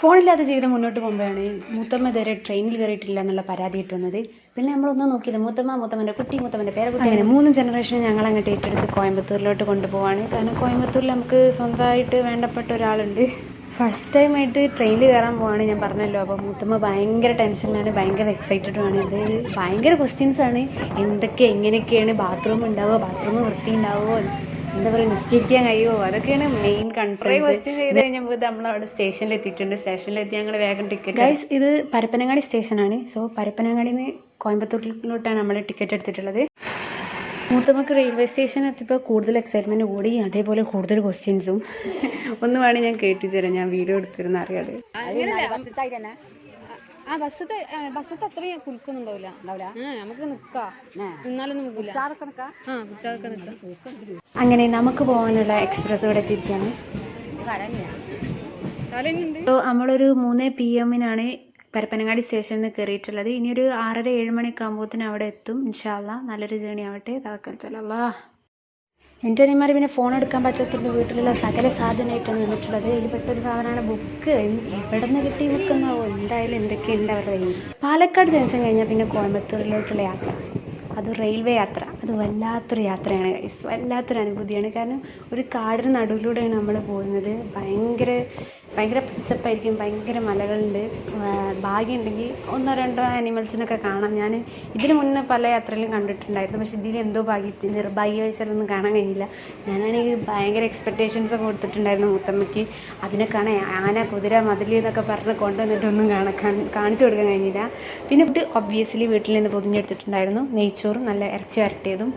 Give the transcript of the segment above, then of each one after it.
ഫോണില്ലാത്ത ജീവിതം മുന്നോട്ട് പോകുമ്പോഴാണ് മൂത്തമ്മ ഇതുവരെ ട്രെയിനിൽ കയറിയിട്ടില്ല എന്നുള്ള പരാതി കിട്ടുന്നത്. പിന്നെ നമ്മളൊന്നും നോക്കിയില്ല, മൂത്തമ്മൻ്റെ കുട്ടി, മൂത്തമ്മൻ്റെ പേരക്കുട്ടി, അങ്ങനെ 3 ജനറേഷൻ ഞങ്ങൾ അങ്ങോട്ട് ഏറ്റെടുത്ത് കോയമ്പത്തൂരിലോട്ട് കൊണ്ടുപോവാണ്. കാരണം കോയമ്പത്തൂരിൽ നമുക്ക് സ്വന്തമായിട്ട് വേണ്ടപ്പെട്ട ഒരാളുണ്ട്. ഫസ്റ്റ് ടൈം ആയിട്ട് ട്രെയിനിൽ കയറാൻ പോവാണ്, ഞാൻ പറഞ്ഞല്ലോ. അപ്പോൾ മൂത്തമ്മ ഭയങ്കര ടെൻഷനിലാണ്, ഭയങ്കര എക്സൈറ്റഡുമാണ്. ഇത് ഭയങ്കര ക്വസ്റ്റ്യൻസാണ്. എന്തൊക്കെ എങ്ങനെയൊക്കെയാണ് ബാത്റൂം ഉണ്ടാവുക, ബാത്റൂം വൃത്തി ഉണ്ടാവുമോ, എന്താ പറയുക, നിസ്കരിക്കാൻ കഴിയുമോ, അതൊക്കെയാണ് മെയിൻ കൺസേൺസ്. ക്വസ്റ്റ്യൻ ചെയ്ത് കഴിഞ്ഞപ്പോൾ നമ്മളവിടെ സ്റ്റേഷനിൽ എത്തിയിട്ടുണ്ട്. സ്റ്റേഷനിലെത്തി ഞങ്ങൾ വേഗം ടിക്കറ്റ്. ഗൈസ്, ഇത് പരപ്പനങ്ങാടി സ്റ്റേഷനാണ്. സോ പരപ്പനങ്ങാടിയിൽ നിന്ന് കോയമ്പത്തൂരിലോട്ടാണ് നമ്മൾ ടിക്കറ്റ് എടുത്തിട്ടുള്ളത്. മൂത്തമ്മക്ക് റെയിൽവേ സ്റ്റേഷൻ എത്തിയപ്പോൾ കൂടുതൽ എക്സൈറ്റ്മെൻറ്റ് കൂടി, അതേപോലെ കൂടുതൽ ക്വസ്റ്റ്യൻസും. ഒന്ന് വേണേൽ ഞാൻ കേട്ടിച്ചു തരാം, ഞാൻ വീഡിയോ എടുത്തിരുന്ന അറിയാതെ. ആ ബസ്സത്തെ അത്രയും കുലുക്കൊന്നുണ്ടാവില്ല, നമുക്ക് നിൽക്കാം, നിന്നാലൊന്നും നിൽക്കില്ല. അങ്ങനെ നമുക്ക് പോകാനുള്ള എക്സ്പ്രസ് ഇവിടെ എത്തിയിരിക്കുകയാണ്. നമ്മളൊരു 3 PM പരപ്പനങ്ങാടി സ്റ്റേഷനിൽ നിന്ന് കയറിയിട്ടുള്ളത്. ഇനിയൊരു 6:30-7 മണിയൊക്കെ ആകുമ്പോഴത്തേനും അവിടെ എത്തും. ഇൻഷാ അല്ലാഹ് നല്ലൊരു ജേണി ആവട്ടെ. തവക്കൽ അല്ലാഹ്. എൻ്റെ അനിയന്മാർ പിന്നെ ഫോൺ എടുക്കാൻ പറ്റാത്തതുകൊണ്ട് വീട്ടിലുള്ള സകല സാധനമായിട്ടാണ് വന്നിട്ടുള്ളത്. ഇതിൽ പെട്ടൊരു സാധനമാണ് ബുക്ക്. എവിടെ നിന്ന് കിട്ടിയ ബുക്കെന്നാവോ, എന്തായാലും എന്തൊക്കെയുണ്ട് അവരുടെ കയ്യിൽ. പാലക്കാട് ജംഗ്ഷൻ കഴിഞ്ഞാൽ പിന്നെ കോയമ്പത്തൂരിലോട്ടുള്ള യാത്ര, അത് റെയിൽവേ യാത്ര, അത് വല്ലാത്തൊരു യാത്രയാണ് ഗൈസ്, വല്ലാത്തൊരു അനുഭൂതിയാണ്. കാരണം ഒരു കാടിന് നടുവിലൂടെയാണ് നമ്മൾ പോകുന്നത്. ഭയങ്കര പച്ചപ്പായിരിക്കും, ഭയങ്കര മലകളുണ്ട്. ഭാഗ്യമുണ്ടെങ്കിൽ 1-2 ആനിമൽസിനൊക്കെ കാണാം. ഞാൻ ഇതിന് മുന്നേ പല യാത്രയിലും കണ്ടിട്ടുണ്ടായിരുന്നു, പക്ഷെ ഇതിലെന്തോ നിർഭാഗ്യവശാലൊന്നും കാണാൻ കഴിഞ്ഞില്ല. ഞാനാണെങ്കിൽ ഭയങ്കര എക്സ്പെക്റ്റേഷൻസൊക്കെ കൊടുത്തിട്ടുണ്ടായിരുന്നു മൂത്തമ്മയ്ക്ക്. അതിനെ കാണാൻ ആന, കുതിര, മതിൽ എന്നൊക്കെ പറഞ്ഞ് കൊണ്ടുവന്നിട്ടൊന്നും കാണിച്ചു കൊടുക്കാൻ കഴിഞ്ഞില്ല. പിന്നെ ഫുഡ് ഒബ്വിയസ്ലി വീട്ടിൽ നിന്ന് പൊതിഞ്ഞെടുത്തിട്ടുണ്ടായിരുന്നു. നെയ്ച്ചോറും നല്ല ഇറച്ചി വരട്ടിയതും.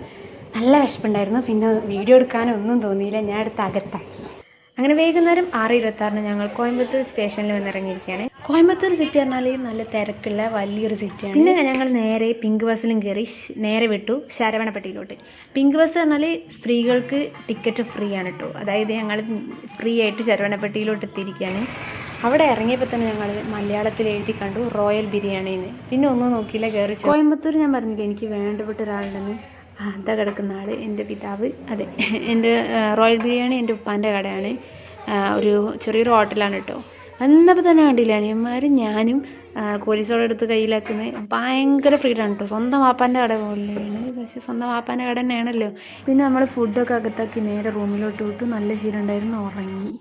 നല്ല വിശപ്പുണ്ടായിരുന്നു. പിന്നെ വീഡിയോ എടുക്കാനൊന്നും ഒന്നും തോന്നിയില്ല, ഞാൻ എടുത്ത് അകത്താക്കി. അങ്ങനെ വൈകുന്നേരം 6:26 ഞങ്ങൾ കോയമ്പത്തൂർ സ്റ്റേഷനിൽ വന്നിറങ്ങിയിരിക്കുകയാണ്. കോയമ്പത്തൂർ സിറ്റി പറഞ്ഞാൽ നല്ല തിരക്കുള്ള വലിയൊരു സിറ്റിയാണ്. പിന്നെ ഞങ്ങൾ നേരെ പിങ്ക് ബസ്സിലും കയറി നേരെ വിട്ടു ശരവണപ്പെട്ടിയിലോട്ട്. പിങ്ക് ബസ് പറഞ്ഞാൽ സ്ത്രീകൾക്ക് ടിക്കറ്റ് ഫ്രീ ആണ് കേട്ടോ. അതായത് ഞങ്ങൾ ഫ്രീ ആയിട്ട് ശരവണപ്പെട്ടിയിലോട്ട് എത്തിയിരിക്കുകയാണ്. അവിടെ ഇറങ്ങിയപ്പോൾ തന്നെ ഞങ്ങൾ മലയാളത്തിൽ എഴുതി കണ്ടു റോയൽ ബിരിയാണിന്ന്. പിന്നെ ഒന്നും നോക്കിയില്ല, കയറി. കോയമ്പത്തൂർ ഞാൻ പറഞ്ഞില്ല എനിക്ക് വേണ്ടപ്പെട്ട ഒരാളുണ്ടെന്ന്. അതാ കിടക്കുന്ന ആൾ എൻ്റെ പിതാവ്. അതെ, എൻ്റെ റോയൽ ബിരിയാണി എൻ്റെ ഉപ്പാൻ്റെ കടയാണ്. ഒരു ചെറിയൊരു ഹോട്ടലാണ് കേട്ടോ. വന്നപ്പോൾ തന്നെ കണ്ടില്ല അനിയന്മാരും ഞാനും പോലീസോടെ എടുത്ത് കയ്യിലാക്കുന്നത്. ഭയങ്കര ഫ്രീഡാണ് കേട്ടോ. സ്വന്തം വാപ്പാൻ്റെ കട പോലെയാണ്, പക്ഷേ സ്വന്തം വാപ്പാൻ്റെ കട തന്നെയാണല്ലോ. പിന്നെ നമ്മൾ ഫുഡൊക്കെ അകത്താക്കി നേരെ റൂമിലോട്ട് വിട്ടു. നല്ല ശീലമുണ്ടായിരുന്നു, ഉറങ്ങി.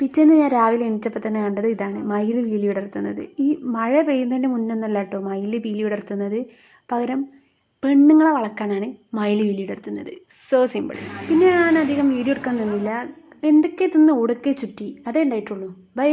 പിറ്റേന്ന് ഞാൻ രാവിലെ എണീറ്റപ്പോൾ തന്നെ കണ്ടത് ഇതാണ്, മയിൽ പീലി വിടർത്തുന്നത്. ഈ മഴ പെയ്യുന്നതിൻ്റെ മുന്നൊന്നല്ല കേട്ടോ മയിൽ പീലി വിടർത്തുന്നത്, പകരം പെണ്ണുങ്ങളെ വളക്കാനാണ് മയിൽ പീലി വിടർത്തുന്നത്. So simple. പിന്നെ ഞാൻ അധികം വീഡിയോ എടുക്കാൻ നിന്നില്ല, എന്തൊക്കെ തിന്ന് ഉടക്കെ ചുറ്റി, അതേ ഉണ്ടായിട്ടുള്ളൂ. ബൈ.